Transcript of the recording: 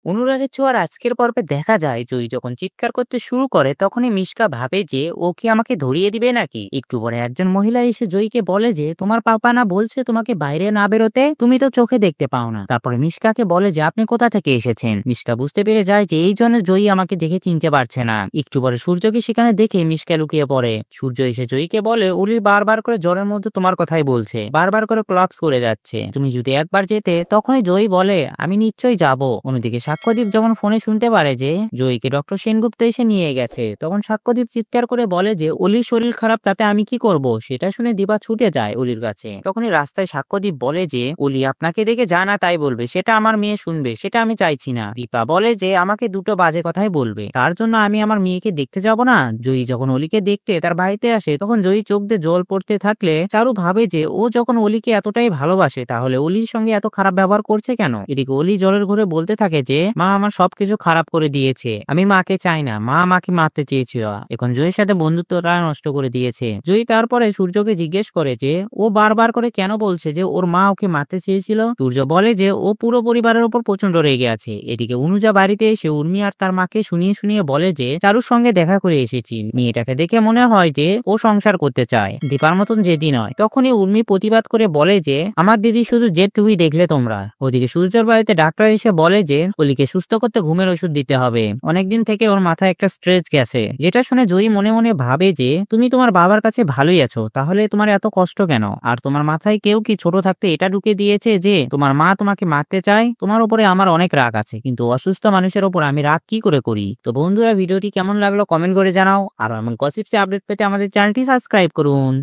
অনুরাগের ছোঁয়ার আজকের পর্বে দেখা যায় জয়ী যখন চিৎকার করতে শুরু করে তখনই মিশকা ভাবে যে ও কি আমাকে ধরিয়ে দিবে নাকি। একটু পরে একজন মহিলা এসে জয়ীকে বলে যে তোমার পাপা না বলছে তোমাকে বাইরে না বেরোতে, তুমি তো চোখে দেখতে পাও না। তারপরে মিশকাকে বলে যে আপনি কোথা থেকে এসেছেন। মিশকা বুঝতে পেরে যায় যে এই জন্য জয়ী আমাকে দেখে চিনতে পারছে না। একটু পরে সূর্যকে সেখানে দেখে মিশকা লুকিয়ে পড়ে। সূর্য এসে জয়ীকে বলে অলি বারবার করে জ্বরের মধ্যে তোমার কথাই বলছে, বারবার করে ক্লাপস করে যাচ্ছে, তুমি যদি একবার যেতে। তখনই জয়ী বলে আমি নিশ্চয়ই যাব। অন্যদিকে সাক্ষ্যদীপ যখন ফোনে শুনতে পারে যে জয়ীকে ডক্টর সেনগুপ্ত এসে নিয়ে গেছে, তখন সাক্ষ্যদীপ চিৎকার করে বলে যে অলির শরীর খারাপ, তাতে আমি কি করব। সেটা শুনে দীপা ছুটে যায় অলির কাছে। তখনই রাস্তায় সাক্ষ্যদীপ বলে যে অলি আপনাকে দেখে যা না তাই বলবে, সেটা আমার মেয়ে শুনবে, সেটা আমি চাইছি না। দীপা বলে যে আমাকে দুটো বাজে কথাই বলবে, তার জন্য আমি আমার মেয়েকে দেখতে যাব না। জয়ী যখন অলিকে দেখতে তার বাড়িতে আসে, তখন জয়ী চোখ দিয়ে জল পড়তে থাকলে চারু ভাবে যে ও যখন অলিকে এতটাই ভালোবাসে তাহলে অলির সঙ্গে এত খারাপ ব্যবহার করছে কেন। এদিকে অলি জলের ঘরে বলতে থাকে যে মা আমার সবকিছু খারাপ করে দিয়েছে, আমি মাকে চাই না, মা আমাকে মারতে চেয়েছিল, এখন জয়ীর সাথে বন্ধুত্বটা নষ্ট করে দিয়েছে। জয়ী তারপরে সূর্যকে জিজ্ঞেস করে যে ও বারবার করে কেন বলছে যে ওর মা ওকে মারতে চেয়েছিল। সূর্য বলে যে ও পুরো পরিবারের উপর প্রচন্ড রেগে আছে। এদিকে অনুজা বাড়িতে এসে উর্মি আর তার মাকে শুনিয়ে শুনিয়ে বলে যে চারুর সঙ্গে দেখা করে এসেছি, মেয়েটাকে দেখে মনে হয় যে ও সংসার করতে চায়, দীপার মতন জেদি নয়। তখনই উর্মি প্রতিবাদ করে বলে যে আমার দিদি শুধু জেদটুকুই দেখলে তোমরা। ওদিকে সূর্যর বাড়িতে ডাক্তার এসে বলে যে অলিকে সুস্থ করতে ঘুমের ওষুধ দিতে হবে, অনেকদিন থেকে ওর মাথায় একটা স্ট্রেস গেছে। যেটা শুনে জয়ী মনে মনে ভাবে যে তুমি তোমার বাবার কাছে ভালোই আছো, তাহলে তোমার এত কষ্ট কেন। আর তোমার মাথায় কেউ কি ছোট থাকতে এটা ঢুকে দিয়েছে যে তোমার মা তোমাকে মারতে চায়। তোমার উপরে আমার অনেক রাগ আছে, কিন্তু অসুস্থ মানুষের উপর আমি রাগ কি করে করি। তো বন্ধুরা, ভিডিওটি কেমন লাগলো কমেন্ট করে জানাও, আর এমন গসিপসে আপডেট পেতে আমাদের চ্যানেলটি সাবস্ক্রাইব করুন।